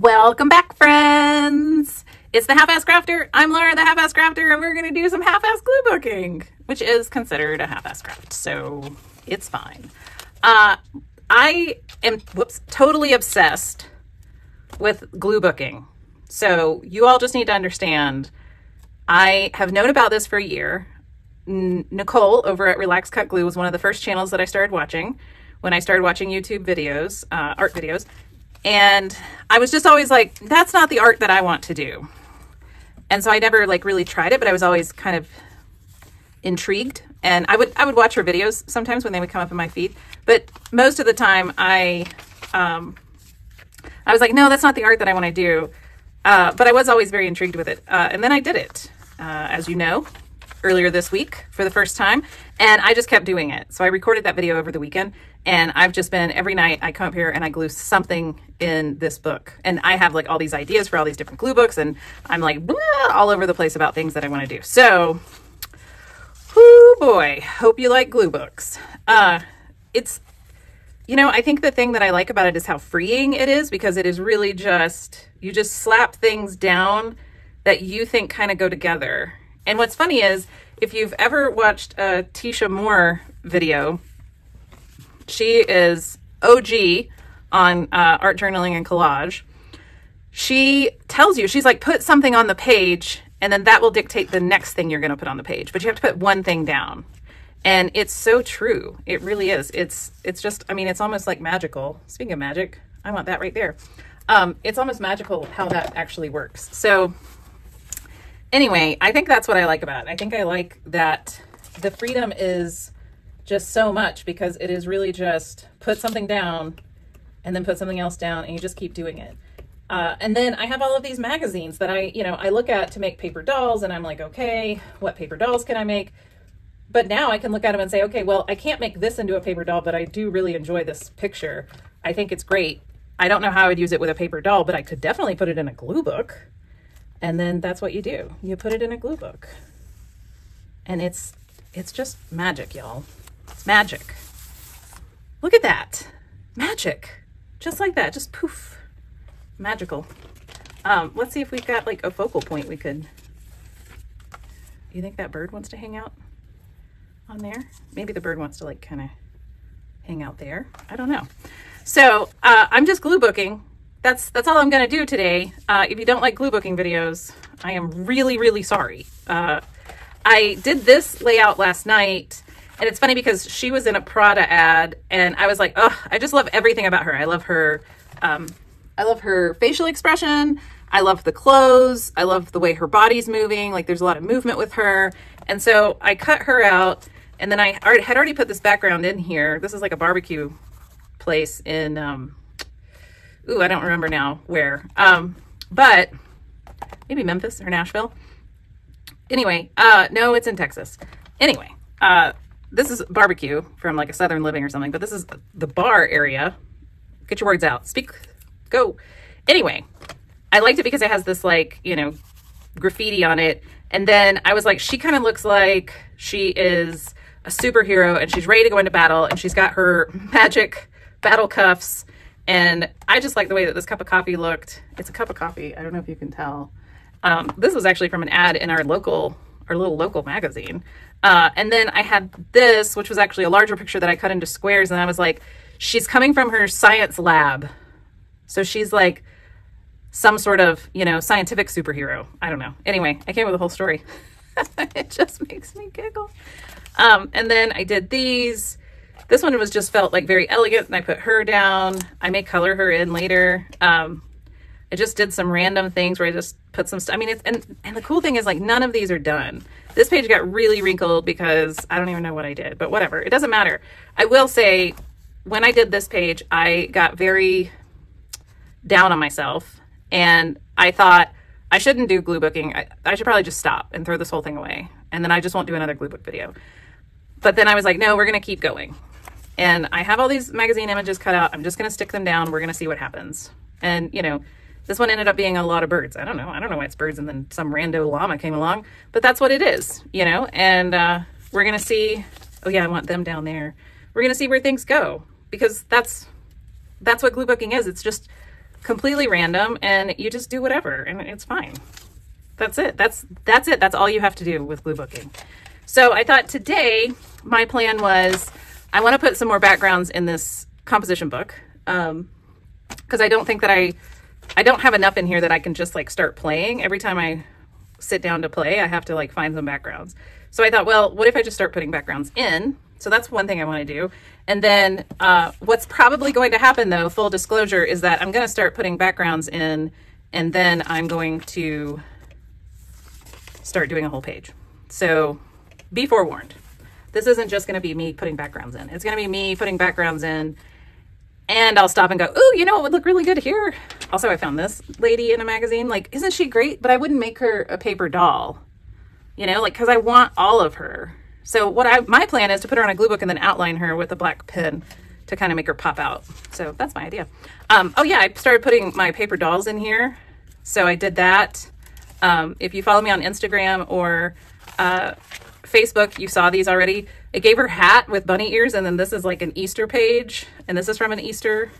Welcome back, friends. It's the Half-Ass Crafter. I'm Laura, the Half-Ass Crafter, and we're going to do some half-ass glue booking, which is considered a half-ass craft, so it's fine. I am totally obsessed with glue booking. So you all just need to understand, I have known about this for a year. Nicole over at Relax Cut Glue was one of the first channels that I started watching when I started watching YouTube videos, art videos. And I was just always like, that's not the art that I want to do. And so I never like really tried it, but I was always kind of intrigued. And I would watch her videos sometimes when they would come up in my feed. But most of the time I was like, no, that's not the art that I want to do. But I was always very intrigued with it. And then I did it, as you know, earlier this week for the first time. And I just kept doing it. So I recorded that video over the weekend. And I've just been, every night I come up here and I glue something in this book. And I have like all these ideas for all these different glue books. And I'm like blah, all over the place about things that I want to do. So, whoo boy, hope you like glue books. It's, you know, I think the thing that I like about it is how freeing it is, because it is really just, you just slap things down that you think kind of go together. And what's funny is, if you've ever watched a Tisha Moore video, she is OG on art journaling and collage. She tells you, she's like, put something on the page and then that will dictate the next thing you're going to put on the page. But you have to put one thing down. And it's so true. It really is. It's just, I mean, it's almost like magical. Speaking of magic, I want that right there. It's almost magical how that actually works. So anyway, I think that's what I like about it. I think I like that the freedom is just so much, because it is really just put something down and then put something else down and you just keep doing it. And then I have all of these magazines that I look at to make paper dolls, and I'm like, okay, what paper dolls can I make? But now I can look at them and say, okay, well, I can't make this into a paper doll, but I do really enjoy this picture. I think it's great. I don't know how I'd use it with a paper doll, but I could definitely put it in a glue book. And then that's what you do. You put it in a glue book. And it's just magic, y'all. Magic. Look at that. Magic. Just like that. Just poof. Magical. Let's see if we've got like a focal point we could... You think that bird wants to hang out on there? Maybe the bird wants to like kind of hang out there. I don't know. So I'm just glue booking. That's all I'm going to do today. If you don't like glue booking videos, I am really, really sorry. I did this layout last night, and it's funny because she was in a Prada ad, and I was like, oh, I just love everything about her. I love her facial expression. I love the clothes. I love the way her body's moving. Like, there's a lot of movement with her. And so I cut her out, and then I had already put this background in here. This is like a barbecue place in, ooh, I don't remember now where, but maybe Memphis or Nashville. Anyway, no, it's in Texas. Anyway, this is barbecue from like a Southern Living or something, but this is the bar area. Get your words out. Speak. Go. Anyway, I liked it because it has this like, you know, graffiti on it. And then I was like, she kind of looks like she is a superhero and she's ready to go into battle, and she's got her magic battle cuffs. And I just like the way that this cup of coffee looked. It's a cup of coffee. I don't know if you can tell. This was actually from an ad in our little local magazine. And then I had this, which was actually a larger picture that I cut into squares. And I was like, she's coming from her science lab. So she's like some sort of, you know, scientific superhero. I don't know. Anyway, I came with a whole story. It just makes me giggle. And then I did these. This one was just felt like very elegant, and I put her down. I may color her in later. I just did some random things where I just put some stuff. I mean, it's, and the cool thing is like none of these are done. This page got really wrinkled because I don't even know what I did, but whatever. It doesn't matter. I will say when I did this page, I got very down on myself, and I thought I shouldn't do glue booking. I should probably just stop and throw this whole thing away. And then I just won't do another glue book video. But then I was like, no, we're going to keep going. And I have all these magazine images cut out. I'm just going to stick them down. We're going to see what happens. And, you know, this one ended up being a lot of birds. I don't know why it's birds and then some rando llama came along. But that's what it is, you know. And we're going to see. Oh, yeah, I want them down there. We're going to see where things go. Because that's what glue booking is. It's just completely random, and you just do whatever, and it's fine. That's it. That's it. That's all you have to do with glue booking. So I thought today my plan was I want to put some more backgrounds in this composition book, because I don't think that I don't have enough in here that I can just like start playing. Every time I sit down to play, I have to like find some backgrounds. So I thought, well, what if I just start putting backgrounds in? So that's one thing I want to do. And then what's probably going to happen, though, full disclosure, is that I'm going to start putting backgrounds in, and then I'm going to start doing a whole page. So be forewarned. This isn't just going to be me putting backgrounds in. It's going to be me putting backgrounds in, and I'll stop and go, ooh, you know what would look really good here? Also, I found this lady in a magazine. Like, isn't she great? But I wouldn't make her a paper doll, you know, like, because I want all of her. So my plan is to put her on a glue book and then outline her with a black pen to kind of make her pop out. So that's my idea. Oh yeah, I started putting my paper dolls in here. So I did that. If you follow me on Instagram or Facebook, you saw these already. I gave her hat with bunny ears, and then this is like an Easter page, and this is from an Easter,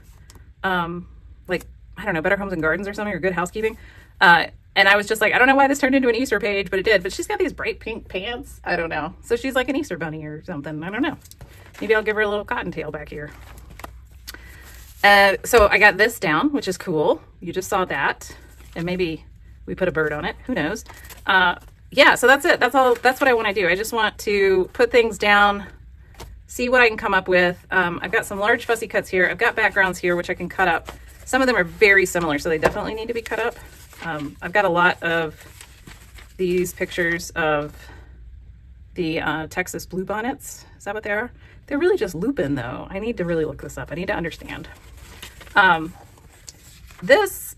like, I don't know, Better Homes and Gardens or something, or Good Housekeeping. And I was just like, I don't know why this turned into an Easter page, but it did. But she's got these bright pink pants. I don't know. So she's like an Easter bunny or something. I don't know. Maybe I'll give her a little cottontail back here. So I got this down, which is cool. You just saw that. And maybe we put a bird on it. Who knows? Yeah, so that's it. That's all. That's what I want to do. I just want to put things down, see what I can come up with. I've got some large fussy cuts here. I've got backgrounds here, which I can cut up. Some of them are very similar, so they definitely need to be cut up. I've got a lot of these pictures of the Texas bluebonnets. Is that what they are? They're really just lupin, though. I need to really look this up. I need to understand. This,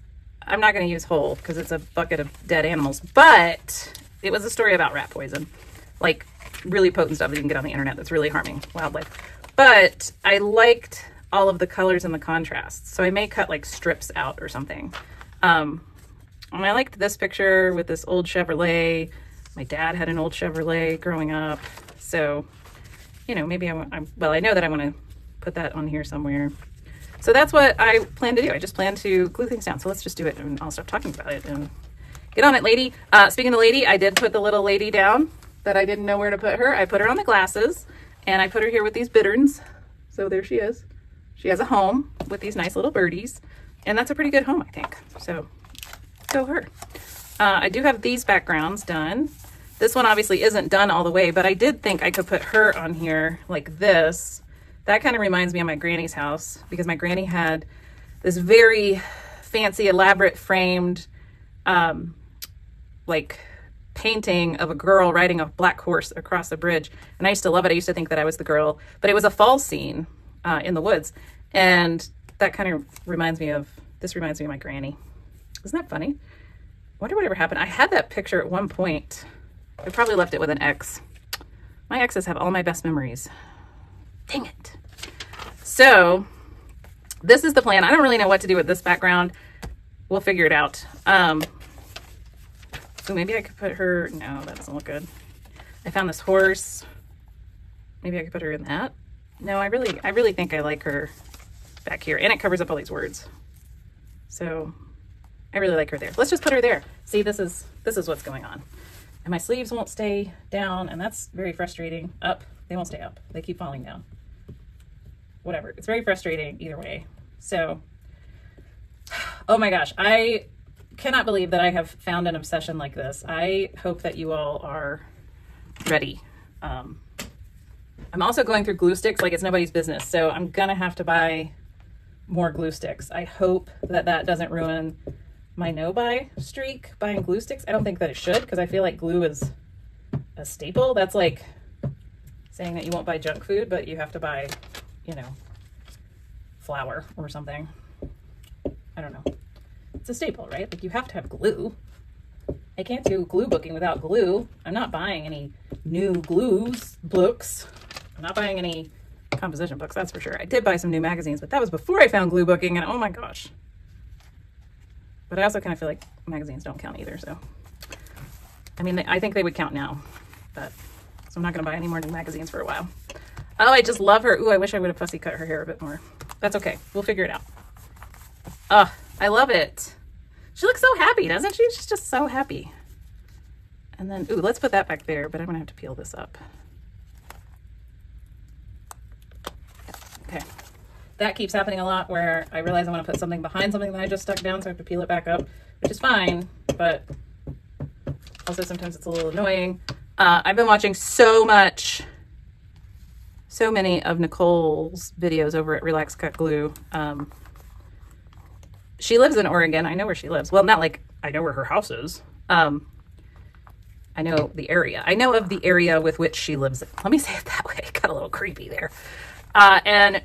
I'm not going to use whole because it's a bucket of dead animals, but it was a story about rat poison, like really potent stuff that you can get on the internet that's really harming wildlife. But I liked all of the colors and the contrasts, so I may cut like strips out or something. And I liked this picture with this old Chevrolet. My dad had an old Chevrolet growing up. So, you know, maybe well, I know that I want to put that on here somewhere. So that's what I plan to do. I just plan to glue things down. So let's just do it, and I'll stop talking about it and get on it, lady. Speaking of lady, I did put the little lady down that I didn't know where to put her. I put her on the glasses, and I put her here with these bitterns. So there she is. She has a home with these nice little birdies, and that's a pretty good home, I think. So go her. I do have these backgrounds done. This one obviously isn't done all the way, but I did think I could put her on here like this. That kind of reminds me of my granny's house, because my granny had this very fancy, elaborate framed, like painting of a girl riding a black horse across a bridge. And I used to love it. I used to think that I was the girl, but it was a fall scene in the woods. And that kind of reminds me of my granny. Isn't that funny? Wonder whatever happened. I had that picture at one point. I probably left it with an X. My exes have all my best memories. Dang it. So this is the plan. I don't really know what to do with this background. We'll figure it out. So maybe I could put her, no, that doesn't look good. I found this horse. Maybe I could put her in that. No, I really think I like her back here, and it covers up all these words. So I really like her there. Let's just put her there. See, this is what's going on. And my sleeves won't stay down, and that's very frustrating. Up, they won't stay up. They keep falling down. Whatever, it's very frustrating either way. So, oh my gosh, I cannot believe that I have found an obsession like this. I hope that you all are ready. I'm also going through glue sticks like it's nobody's business, so I'm gonna have to buy more glue sticks. I hope that that doesn't ruin my no-buy streak, buying glue sticks. I don't think that it should, because I feel like glue is a staple. That's like saying that you won't buy junk food, but you have to buy, you know, flour or something. I don't know. It's a staple, right? Like, you have to have glue. I can't do glue booking without glue. I'm not buying any new books. I'm not buying any composition books, that's for sure. I did buy some new magazines, but that was before I found glue booking, and oh my gosh. But I also kind of feel like magazines don't count either, so. I mean, I think they would count now, but, so I'm not gonna buy any more new magazines for a while. Oh, I just love her. Ooh, I wish I would have fussy cut her hair a bit more. That's okay, we'll figure it out. I love it. She looks so happy, doesn't she? She's just so happy. And then, ooh, let's put that back there, but I'm gonna have to peel this up. Okay. That keeps happening a lot where I realize I want to put something behind something that I just stuck down, so I have to peel it back up, which is fine, but also sometimes it's a little annoying. I've been watching so many of Nicole's videos over at Relax Cut Glue. She lives in Oregon. I know where she lives. Well, not like I know where her house is. I know the area. I know of the area with which she lives. Let me say it that way. It got a little creepy there. And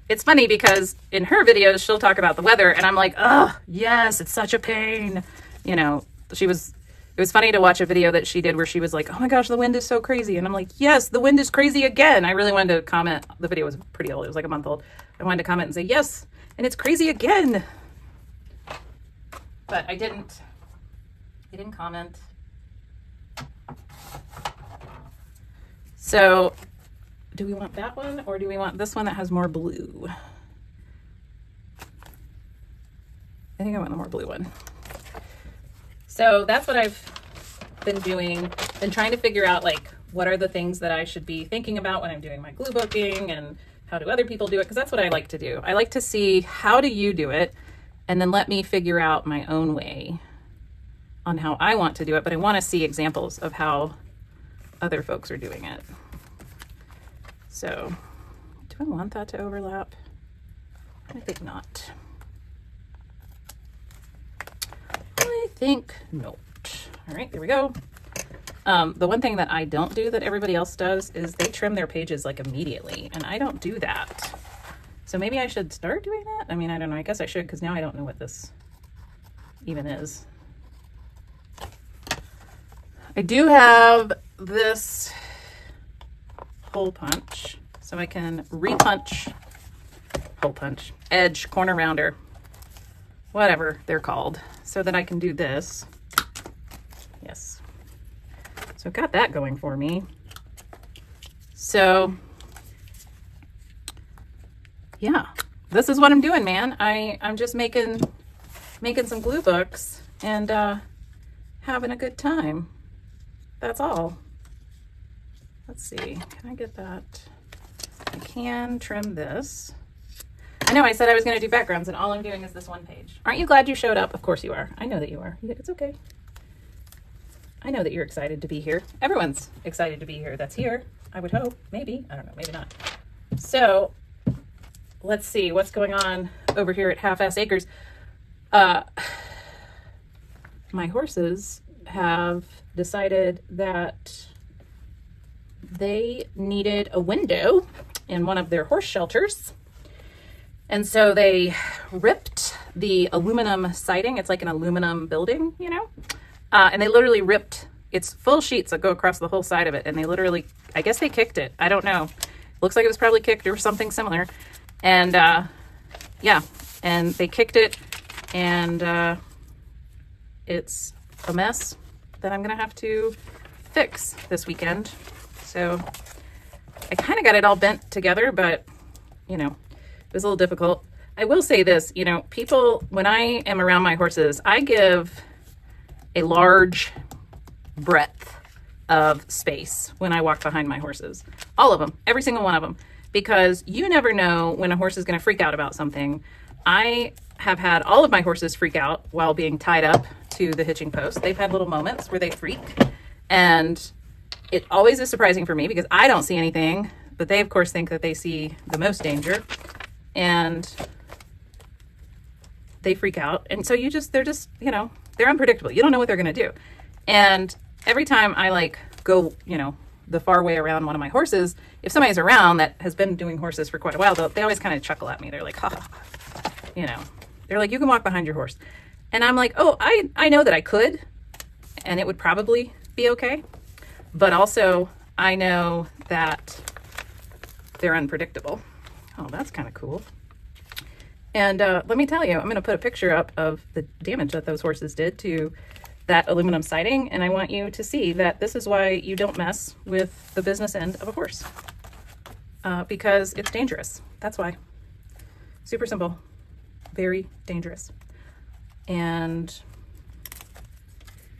it's funny because in her videos, she'll talk about the weather and I'm like, oh, yes, it's such a pain. You know, it was funny to watch a video that she did where she was like, oh my gosh, the wind is so crazy. And I'm like, yes, the wind is crazy again. I really wanted to comment. The video was pretty old. It was like a month old. I wanted to comment and say, yes, and it's crazy again. But I didn't comment. So do we want that one or do we want this one that has more blue? I think I want the more blue one. So that's what I've been doing, been trying to figure out like what are the things that I should be thinking about when I'm doing my glue booking and how do other people do it? Because that's what I like to do. I like to see how do you do it and then let me figure out my own way on how I want to do it, but I want to see examples of how other folks are doing it. So do I want that to overlap? I think not. I think not. All right, there we go. The one thing that I don't do that everybody else does is they trim their pages like immediately, and I don't do that. So maybe I should start doing that. I mean, I don't know. I guess I should because now I don't know what this even is. I do have this hole punch, so I can repunch, hole punch, edge, corner rounder, whatever they're called, so that I can do this. Yes. So I've got that going for me. So yeah, this is what I'm doing, man. I'm just making some glue books and having a good time. That's all. Let's see, can I get that? I can trim this. I know I said I was going to do backgrounds and all I'm doing is this one page. Aren't you glad you showed up? Of course you are. I know that you are. It's okay. I know that you're excited to be here. Everyone's excited to be here that's here. I would hope. Maybe. I don't know. Maybe not. So let's see what's going on over here at Half-Ass Acres. My horses have decided that they needed a window in one of their horse shelters. And so they ripped the aluminum siding. It's like an aluminum building, you know? And they literally ripped, it's full sheets that go across the whole side of it. And they literally, I guess they kicked it. I don't know. Looks like it was probably kicked or something similar. And yeah, and they kicked it and it's a mess that I'm gonna have to fix this weekend. So I kind of got it all bent together, but you know, it was a little difficult. I will say this, you know, people, when I am around my horses, I give a large breadth of space when I walk behind my horses. All of them, every single one of them, because you never know when a horse is going to freak out about something. I have had all of my horses freak out while being tied up to the hitching post. They've had little moments where they freak, and it always is surprising for me because I don't see anything, but they of course think that they see the most danger, and they freak out. And so they're just, you know, they're unpredictable. You don't know what they're going to do. And every time I like go, you know, the far way around one of my horses, if somebody's around that has been doing horses for quite a while, they always kind of chuckle at me. They're like, ha, you know, they're like, you can walk behind your horse. And I'm like, oh, I know that I could, and it would probably be okay. But also I know that they're unpredictable. Oh, that's kind of cool. And let me tell you, I'm going to put a picture up of the damage that those horses did to that aluminum siding. And I want you to see that this is why you don't mess with the business end of a horse. Because it's dangerous. That's why. Super simple. very dangerous. And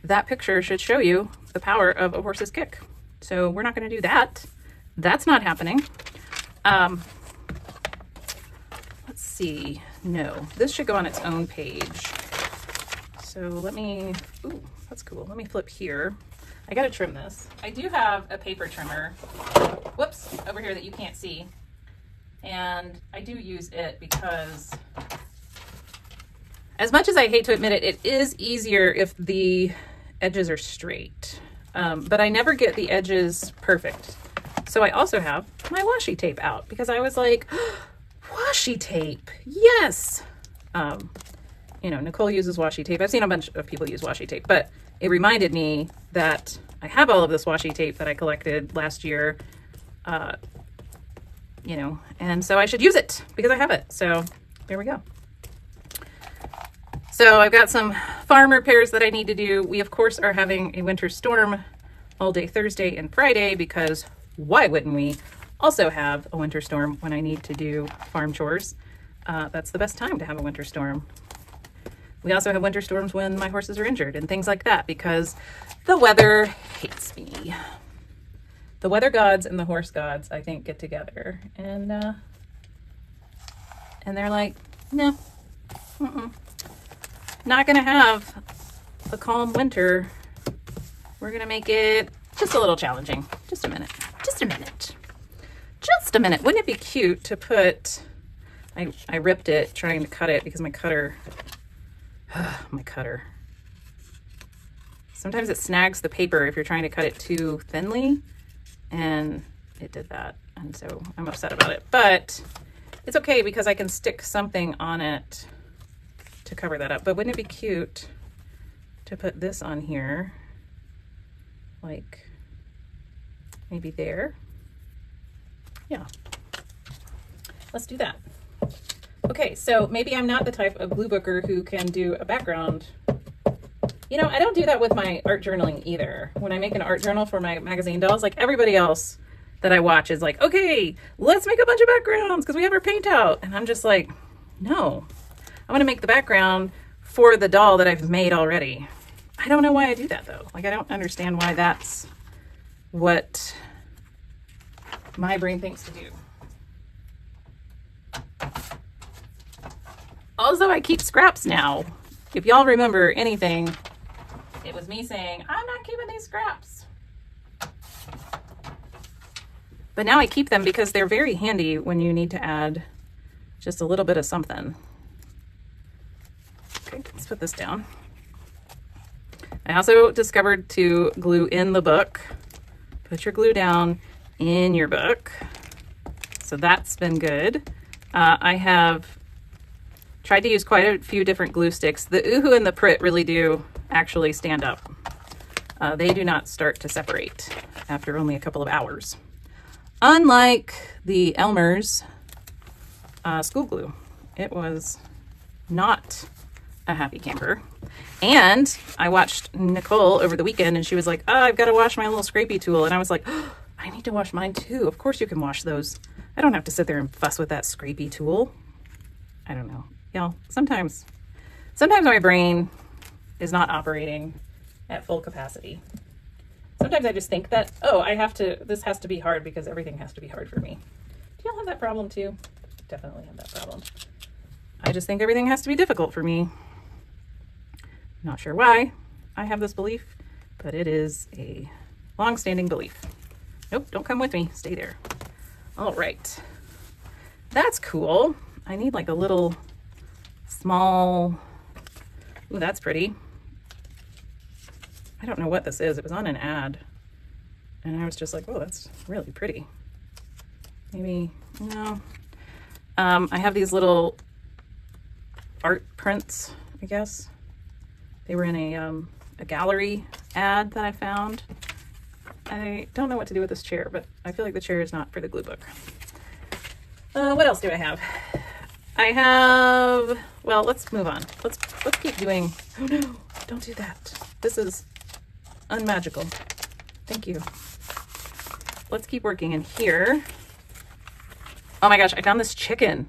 that picture should show you the power of a horse's kick. So we're not going to do that. That's not happening. Let's see. No, this should go on its own page. So let me, ooh, that's cool. Let me flip here. I got to trim this. I do have a paper trimmer, whoops, over here that you can't see. And I do use it because, as much as I hate to admit it, it is easier if the edges are straight. But I never get the edges perfect. So I also have my washi tape out because I was like, washi tape, yes. You know, Nicole uses washi tape. I've seen a bunch of people use washi tape, but it reminded me that I have all of this washi tape that I collected last year, you know, and so I should use it because I have it. So there we go. So I've got some farm repairs that I need to do. We, of course, are having a winter storm all day Thursday and Friday because why wouldn't we also have a winter storm when I need to do farm chores? That's the best time to have a winter storm. We also have winter storms when my horses are injured and things like that because the weather hates me. The weather gods and the horse gods, I think, get together and they're like, no, not gonna have a calm winter. We're gonna make it just a little challenging. Just a minute, just a minute, just a minute. Wouldn't it be cute to put, I ripped it trying to cut it because my cutter, sometimes it snags the paper if you're trying to cut it too thinly, and it did that, and so I'm upset about it, but it's okay because I can stick something on it to cover that up. But wouldn't it be cute to put this on here, like maybe there? Yeah, let's do that. Okay, so maybe I'm not the type of glue booker who can do a background. You know, I don't do that with my art journaling either. When I make an art journal for my magazine dolls, like everybody else that I watch is like, okay, let's make a bunch of backgrounds because we have our paint out. And I'm just like, no, I want to make the background for the doll that I've made already. I don't know why I do that though. Like, I don't understand why that's what my brain thinks to do. Also, I keep scraps now. If y'all remember anything, it was me saying, I'm not keeping these scraps. But now I keep them because they're very handy when you need to add just a little bit of something. Okay, let's put this down. I also discovered to glue in the book. Put your glue down in your book. So that's been good. I have tried to use quite a few different glue sticks. The Uhu and the Prit really do actually stand up. They do not start to separate after only a couple of hours. Unlike the Elmer's school glue. It was not a happy camper. And I watched Nicole over the weekend and she was like, oh, I've got to wash my little scrapey tool. And I was like, oh, I need to wash mine too. Of course you can wash those. I don't have to sit there and fuss with that scrapey tool. I don't know. Y'all, sometimes my brain is not operating at full capacity. Sometimes I just think that, oh, this has to be hard because everything has to be hard for me. Do y'all have that problem too? Definitely have that problem. I just think everything has to be difficult for me. Not sure why I have this belief, but it is a long-standing belief. Nope, don't come with me. Stay there. All right. That's cool. I need like a little small, ooh, that's pretty. I don't know what this is. It was on an ad and I was just like, oh, that's really pretty. Maybe, no. I have these little art prints, I guess. They were in a gallery ad that I found. I don't know what to do with this chair, but I feel like the chair is not for the glue book. What else do I have? I have, well, let's move on. Let's keep doing, oh no, don't do that. This is unmagical. Thank you. Let's keep working in here. Oh my gosh, I found this chicken.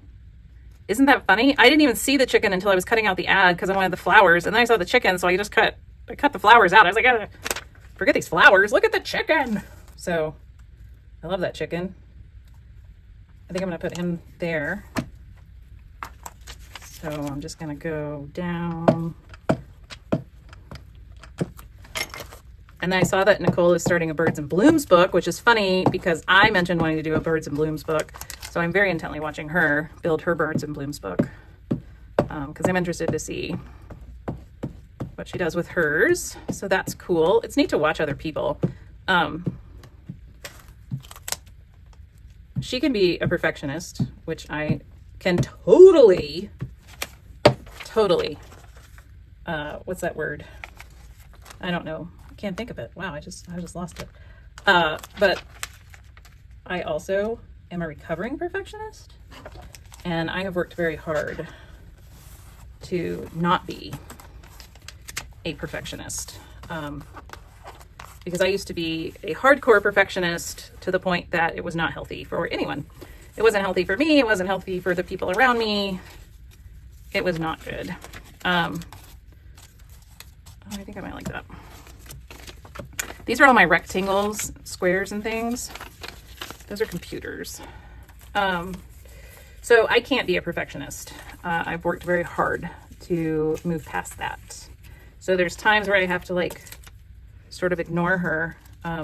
Isn't that funny? I didn't even see the chicken until I was cutting out the ad because I wanted the flowers, and then I saw the chicken, so I just cut the flowers out. I was like, forget these flowers. Look at the chicken. So I love that chicken. I think I'm gonna put him there. So I'm just gonna go down. And then I saw that Nicole is starting a Birds and Blooms book, which is funny because I mentioned wanting to do a Birds and Blooms book. So I'm very intently watching her build her Birds and Blooms book because I'm interested to see what she does with hers. So that's cool. It's neat to watch other people. She can be a perfectionist, which I can totally, what's that word? I don't know. I can't think of it. Wow, I just lost it. But I also am a recovering perfectionist, and I have worked very hard to not be a perfectionist. Because I used to be a hardcore perfectionist to the point that it was not healthy for anyone. It wasn't healthy for me. It wasn't healthy for the people around me. It was not good. Oh, I think I might like that. These are all my rectangles, squares, and things. Those are computers. So I can't be a perfectionist. I've worked very hard to move past that. So there's times where I have to like sort of ignore her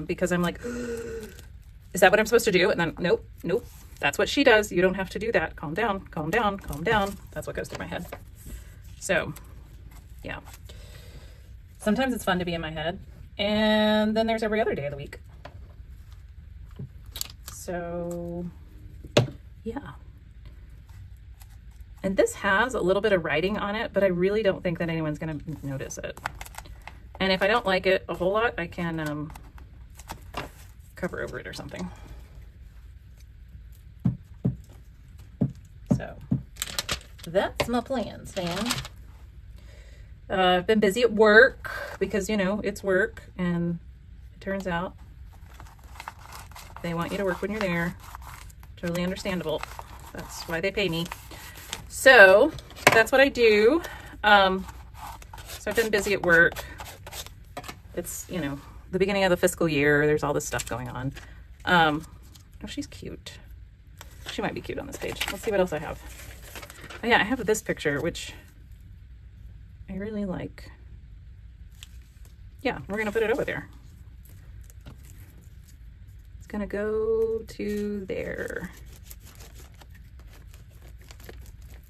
because I'm like, is that what I'm supposed to do? And then nope, that's what she does. You don't have to do that. Calm down, calm down, calm down. That's what goes through my head. So yeah, sometimes it's fun to be in my head. And then there's every other day of the week. So yeah. And this has a little bit of writing on it, but I really don't think that anyone's going to notice it. And if I don't like it a whole lot, I can cover over it or something. So that's my plans, fam. I've been busy at work because, you know, it's work, and it turns out they want you to work when you're there. Totally understandable. That's why they pay me. So that's what I do. So I've been busy at work. It's, you know, the beginning of the fiscal year. There's all this stuff going on. Oh, she's cute. She might be cute on this page. Let's see what else I have. Oh yeah, I have this picture, which I really like. Yeah, we're gonna put it over there. It's gonna go to there.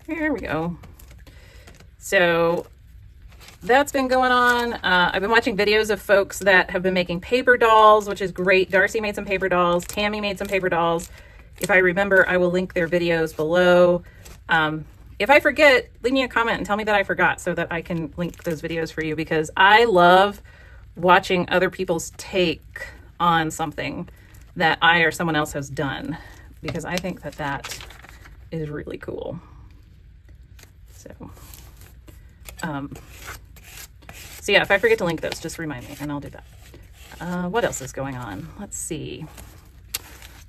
There we go. So that's been going on. I've been watching videos of folks that have been making paper dolls, which is great. Darcy made some paper dolls. Tammy made some paper dolls. If I remember, I will link their videos below. If I forget, leave me a comment and tell me that I forgot so that I can link those videos for you, because I love watching other people's take on something that I or someone else has done, because I think that that is really cool. So, so yeah, if I forget to link those, just remind me and I'll do that. What else is going on? Let's see.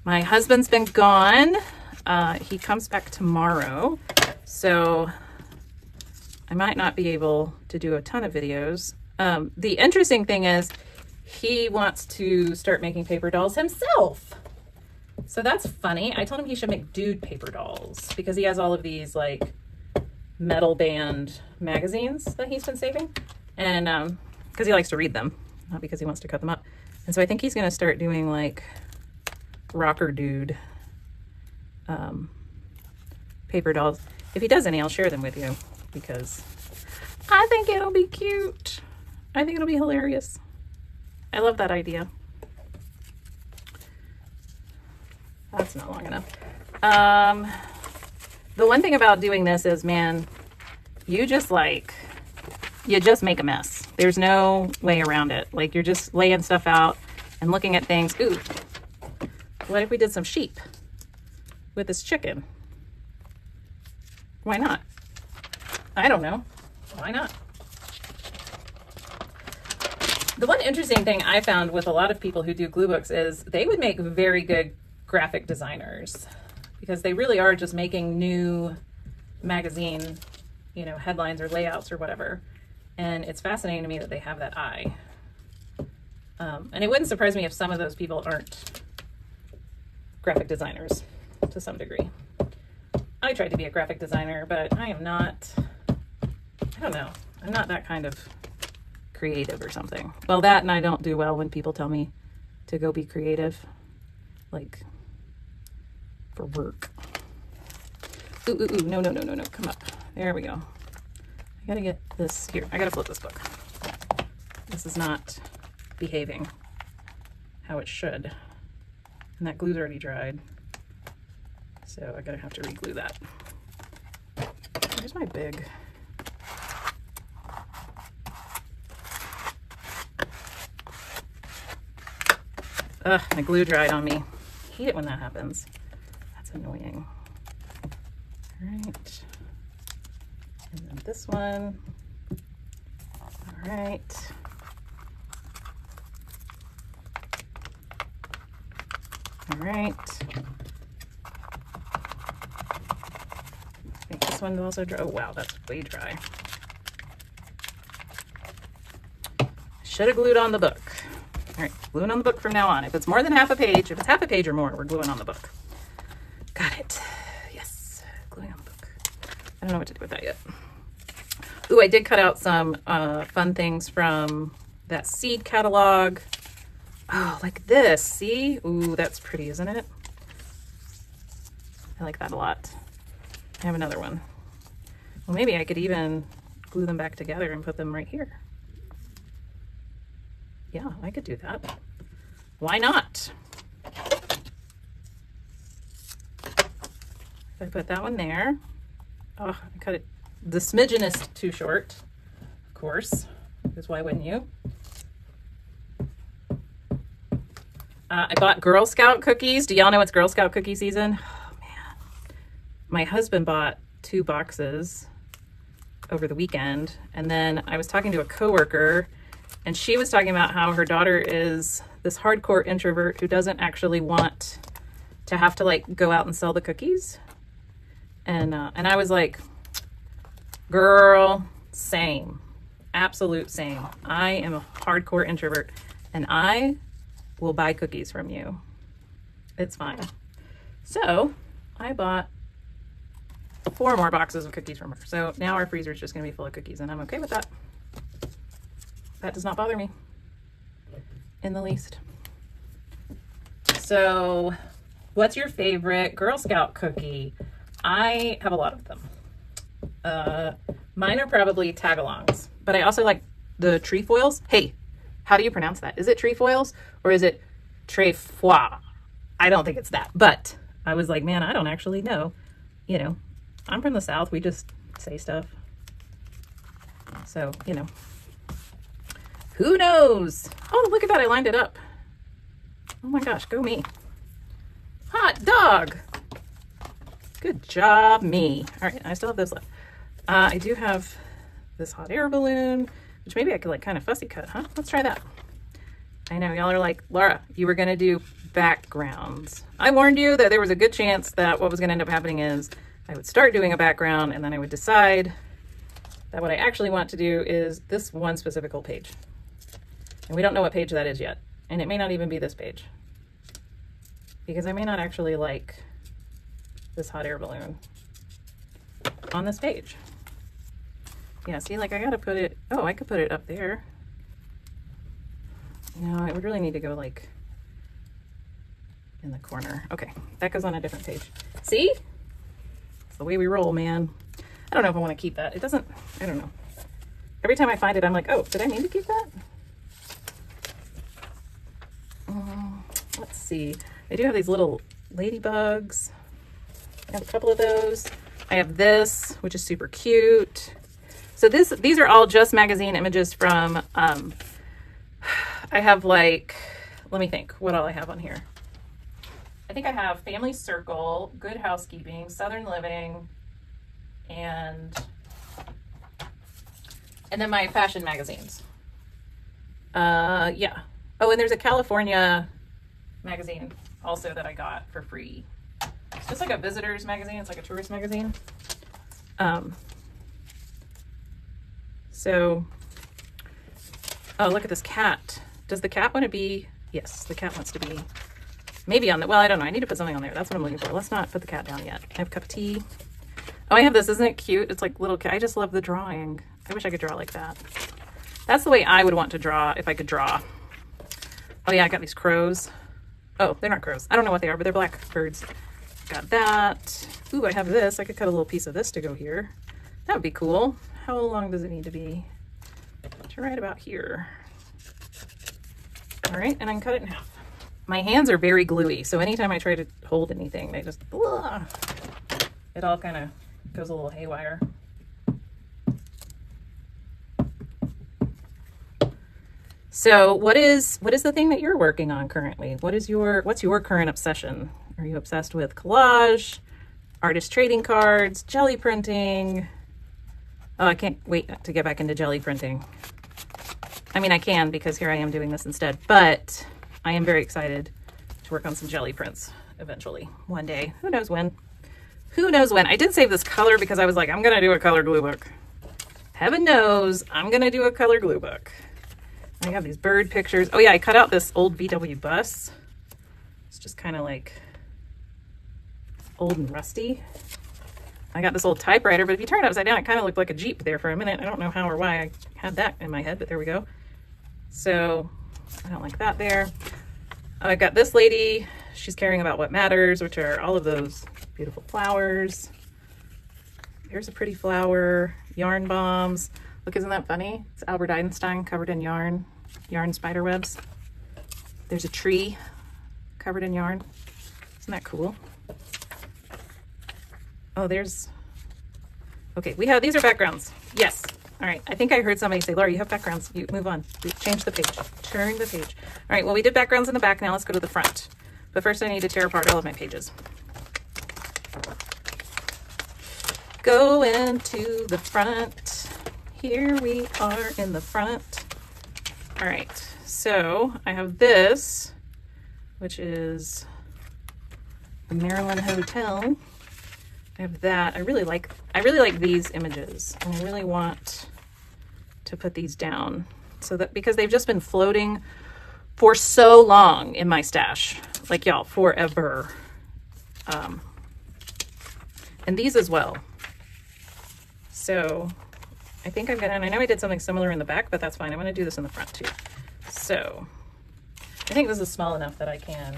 My husband's been gone. He comes back tomorrow. So I might not be able to do a ton of videos. The interesting thing is he wants to start making paper dolls himself. So that's funny. I told him he should make dude paper dolls because he has all of these like metal band magazines that he's been saving. And because he likes to read them, not because he wants to cut them up. And so I think he's going to start doing like rocker dude paper dolls. If he does any, I'll share them with you because I think it'll be cute. I think it'll be hilarious. I love that idea. That's not long enough. The one thing about doing this is, man, you just make a mess. There's no way around it. Like, you're just laying stuff out and looking at things. Ooh, what if we did some sheep with this chicken? Why not? I don't know. Why not? The one interesting thing I found with a lot of people who do glue books is they would make very good graphic designers because they really are just making new magazine, you know, headlines or layouts or whatever. And it's fascinating to me that they have that eye. And it wouldn't surprise me if some of those people aren't graphic designers to some degree. I tried to be a graphic designer, but I am not, I don't know, I'm not that kind of creative or something. Well, that, and I don't do well when people tell me to go be creative, like for work. Ooh, ooh, ooh, no, no, no, no, no, come up. There we go. I gotta get this here. I gotta flip this book. This is not behaving how it should. And that glue's already dried. So I gotta have to re-glue that. Where's my big? Ugh, my glue dried on me. I hate it when that happens. That's annoying. All right. And then this one. All right. All right. I think this one will also dry. Oh, wow, that's way dry. Should have glued on the book. All right, gluing on the book from now on. If it's more than half a page, if it's half a page or more, we're gluing on the book. Got it. Yes, gluing on the book. I don't know what to do with that yet. Ooh, I did cut out some fun things from that seed catalog. Oh, like this, see? Ooh, that's pretty, isn't it? I like that a lot. I have another one. Well, maybe I could even glue them back together and put them right here. Yeah, I could do that. Why not? If I put that one there. Oh, I cut it the smidgenest too short, of course, because why wouldn't you? I bought Girl Scout cookies. Do y'all know it's Girl Scout cookie season? Oh, man. My husband bought 2 boxes over the weekend, and then I was talking to a coworker, and she was talking about how her daughter is this hardcore introvert who doesn't actually want to have to like go out and sell the cookies. And I was like, girl, same, absolute same. I am a hardcore introvert, and I will buy cookies from you. It's fine. So I bought 4 more boxes of cookies from her. So now our freezer is just gonna be full of cookies, and I'm okay with that. That does not bother me in the least. So what's your favorite Girl Scout cookie? I have a lot of them. Mine are probably tagalongs, but I also like the trefoils. Hey, how do you pronounce that? Is it trefoils or is it trefoil? I don't think it's that, but I was like, man, I don't actually know. You know, I'm from the South. We just say stuff. So, you know, who knows? Oh, look at that. I lined it up. Oh my gosh, go me. Hot dog. Good job, me. All right, I still have this left. I do have this hot air balloon, which maybe I could like kind of fussy cut, huh? Let's try that. I know y'all are like, Laura, you were gonna do backgrounds. I warned you that there was a good chance that what was gonna end up happening is I would start doing a background and then I would decide that what I actually want to do is this one specific page. And we don't know what page that is yet. And it may not even be this page, because I may not actually like this hot air balloon on this page. Yeah, see, like I gotta put it, oh, I could put it up there. No, it would really need to go like in the corner. Okay, that goes on a different page. See? It's the way we roll, man. I don't know if I want to keep that. It doesn't, I don't know. Every time I find it, I'm like, oh, did I mean to keep that? Let's see. I do have these little ladybugs. I have a couple of those. I have this, which is super cute. So these are all just magazine images from, I have like, let me think, what all I have on here. I think I have Family Circle, Good Housekeeping, Southern Living, and then my fashion magazines. Yeah. Oh, and there's a California magazine also that I got for free. It's just like a visitor's magazine. It's like a tourist magazine. So, oh, look at this cat. Does the cat want to be, yes, the cat wants to be maybe on the, well, I don't know. I need to put something on there. That's what I'm looking for. Let's not put the cat down yet. I have a cup of tea. Oh, I have this. Isn't it cute? It's like little cat. I just love the drawing. I wish I could draw like that. That's the way I would want to draw if I could draw. Oh yeah, I got these crows. Oh, they're not crows. I don't know what they are, but they're black birds. Got that. Ooh, I have this. I could cut a little piece of this to go here. That would be cool. How long does it need to be? To right about here. All right, and I can cut it in half. My hands are very gluey, so anytime I try to hold anything, they just, ugh, it all kind of goes a little haywire. So what is the thing that you're working on currently? What's your current obsession? Are you obsessed with collage, artist trading cards, jelly printing? Oh, I can't wait to get back into jelly printing. I mean, I can because here I am doing this instead, but I am very excited to work on some jelly prints eventually, one day. Who knows when? Who knows when? I did save this color because I was like, I'm going to do a color glue book. Heaven knows I'm going to do a color glue book. I have these bird pictures. Oh yeah, I cut out this old VW bus. It's just kind of like old and rusty. I got this old typewriter, but if you turn it upside down, it kind of looked like a Jeep there for a minute. I don't know how or why I had that in my head, but there we go. So I don't like that there. I got this lady. She's caring about what matters, which are all of those beautiful flowers. Here's a pretty flower, yarn bombs. Look, isn't that funny? It's Albert Einstein covered in yarn spider webs. There's a tree covered in yarn. Isn't that cool? Oh, there's, okay, these are backgrounds. Yes. All right, I think I heard somebody say, Laura, you have backgrounds. You move on. Change the page. Turn the page. All right, well, we did backgrounds in the back. Now let's go to the front. But first I need to tear apart all of my pages. Go into the front. Here we are in the front. All right, so I have this, which is the Maryland Hotel. I have that. I really like these images, and I really want to put these down so that, because they've just been floating for so long in my stash, like y'all, forever. And these as well. So I think I'm gonna, and I know I did something similar in the back, but that's fine. I'm gonna do this in the front too. So I think this is small enough that I can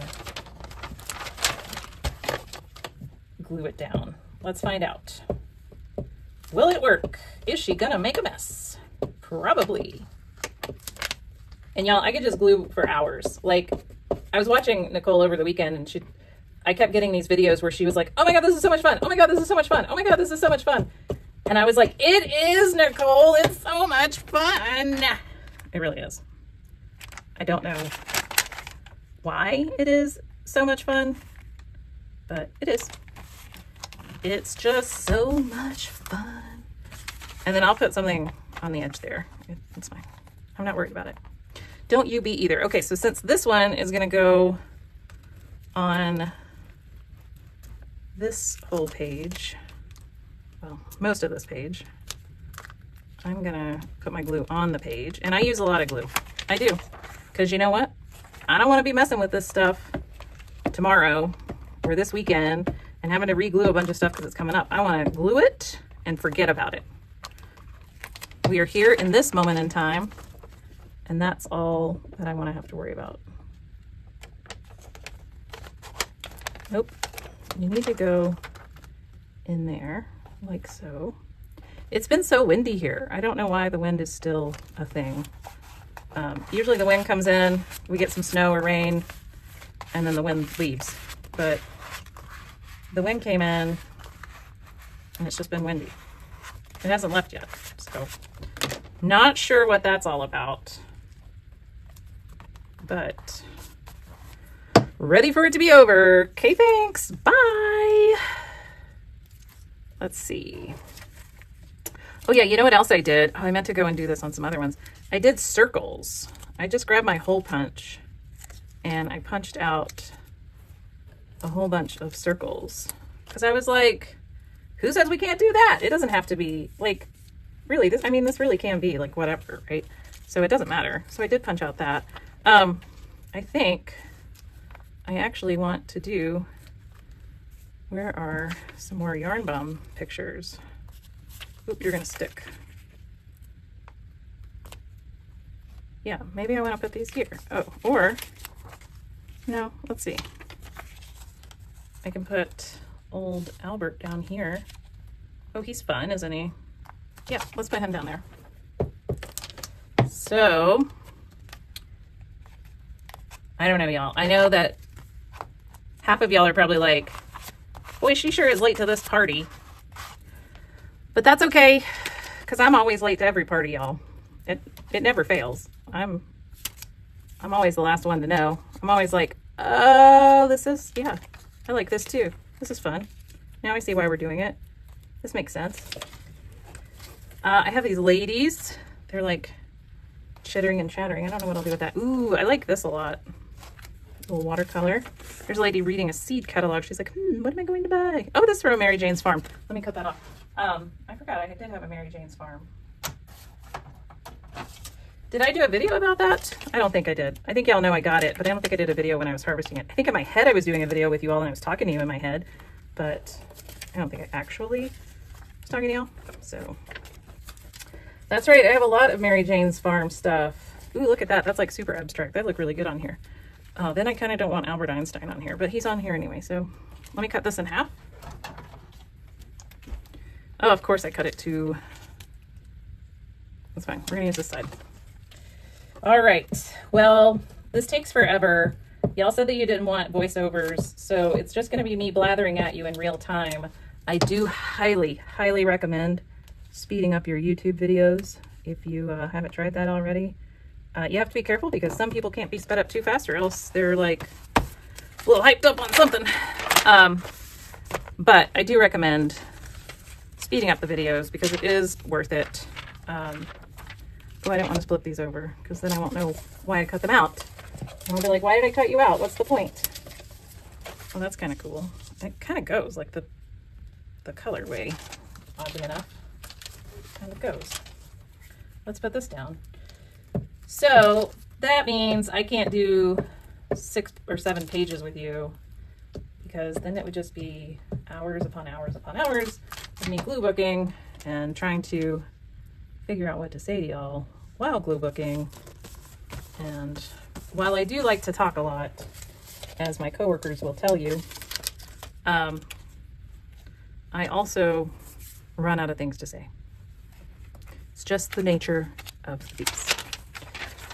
glue it down. Let's find out. Will it work? Is she gonna make a mess? Probably. And y'all, I could just glue for hours. Like, I was watching Nicole over the weekend, and I kept getting these videos where she was like, oh my God, this is so much fun. Oh my God, this is so much fun. Oh my God, this is so much fun. And I was like, it is, Nicole. It's so much fun. It really is. I don't know why it is so much fun, but it is. It's just so much fun. And then I'll put something on the edge there. It's fine. I'm not worried about it. Don't you be either. Okay, so since this one is gonna go on this whole page, well, most of this page, I'm gonna put my glue on the page. And I use a lot of glue. I do. Because you know what? I don't wanna be messing with this stuff tomorrow or this weekend and having to re-glue a bunch of stuff because it's coming up. I wanna glue it and forget about it. We are here in this moment in time, and that's all that I wanna have to worry about. Nope, you need to go in there. Like so. It's been so windy here. I don't know why the wind is still a thing. Usually the wind comes in, we get some snow or rain, and then the wind leaves. But the wind came in, and it's just been windy. It hasn't left yet, so not sure what that's all about. But ready for it to be over. Okay, thanks. Bye. Let's see. Oh yeah, you know what else I did? Oh, I meant to go and do this on some other ones. I did circles. I just grabbed my hole punch and I punched out a whole bunch of circles because I was like, Who says we can't do that? It doesn't have to be like, really, this, I mean, this really can be like whatever, right? So it doesn't matter. So I did punch out that. I think I actually want to do, where are some more yarn bum pictures? Oop, you're gonna stick. Yeah, maybe I want to put these here. Oh, or, no, let's see. I can put old Albert down here. Oh, he's fun, isn't he? Yeah, let's put him down there. So, I don't know, y'all. I know that half of y'all are probably like, boy, she sure is late to this party. But that's okay, because I'm always late to every party, y'all. It never fails. I'm always the last one to know. I'm always like, oh, this is, yeah, I like this too. This is fun. Now I see why we're doing it. This makes sense. I have these ladies. They're like chittering and chattering. I don't know what I'll do with that. Ooh, I like this a lot. A little watercolor. There's a lady reading a seed catalog. She's like, what am I going to buy? Oh, this is from Mary Jane's Farm. Let me cut that off. I forgot I did have a Mary Jane's Farm. Did I do a video about that? I don't think I did. I think y'all know I got it, but I don't think I did a video when I was harvesting it. I think in my head I was doing a video with you all and I was talking to you in my head, but I don't think I actually was talking to y'all. So that's right. I have a lot of Mary Jane's Farm stuff. Ooh, look at that. That's like super abstract. That looked really good on here. Then I kind of don't want Albert Einstein on here, but he's on here anyway. So let me cut this in half. Oh, of course I cut it to, that's fine. We're gonna use this side. All right, well, this takes forever. Y'all said that you didn't want voiceovers, so it's just gonna be me blathering at you in real time. I do highly, highly recommend speeding up your YouTube videos if you haven't tried that already. You have to be careful because some people can't be sped up too fast or else they're like a little hyped up on something. But I do recommend speeding up the videos because it is worth it. Oh, I don't want to split these over because then I won't know why I cut them out. And I'll be like, why did I cut you out? What's the point? Well, that's kind of cool. It kind of goes like the colorway, oddly enough. Kind of goes. Let's put this down. So that means I can't do 6 or 7 pages with you because then it would just be hours upon hours upon hours of me glue booking and trying to figure out what to say to y'all while glue booking. And while I do like to talk a lot, as my coworkers will tell you, I also run out of things to say. It's just the nature of the beast.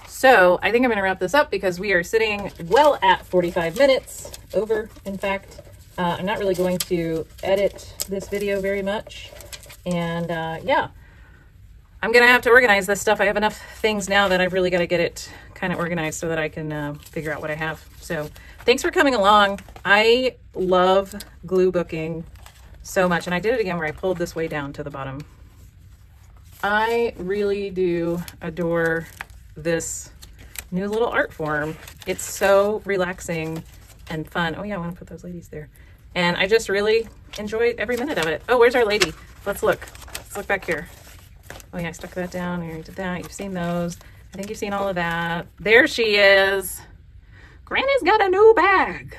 So I think I'm gonna wrap this up because we are sitting well at 45 minutes over, in fact. I'm not really going to edit this video very much. And yeah, I'm gonna have to organize this stuff. I have enough things now that I've really got to get it kind of organized so that I can figure out what I have. So thanks for coming along. I love glue booking so much. And I did it again where I pulled this way down to the bottom. I really do adore this new little art form. It's so relaxing and fun. Oh yeah, I want to put those ladies there. And I just really enjoy every minute of it. Oh, where's our lady? Let's look. Let's look back here. Oh yeah, I stuck that down. I already did that. You've seen those. I think you've seen all of that. There she is. Granny's got a new bag.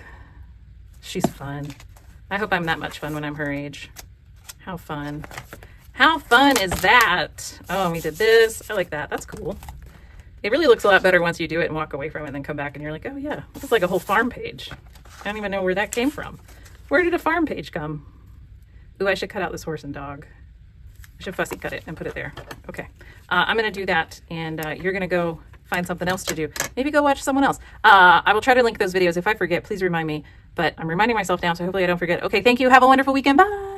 She's fun. I hope I'm that much fun when I'm her age. How fun. How fun is that? Oh, and we did this. I like that. That's cool. It really looks a lot better once you do it and walk away from it and then come back and you're like, oh yeah, this is like a whole farm page. I don't even know where that came from. Where did a farm page come? Ooh, I should cut out this horse and dog. I should fussy cut it and put it there. Okay, I'm gonna do that and you're gonna go find something else to do. Maybe go watch someone else. I will try to link those videos. If I forget, please remind me, but I'm reminding myself now, so hopefully I don't forget. Okay, thank you. Have a wonderful weekend. Bye.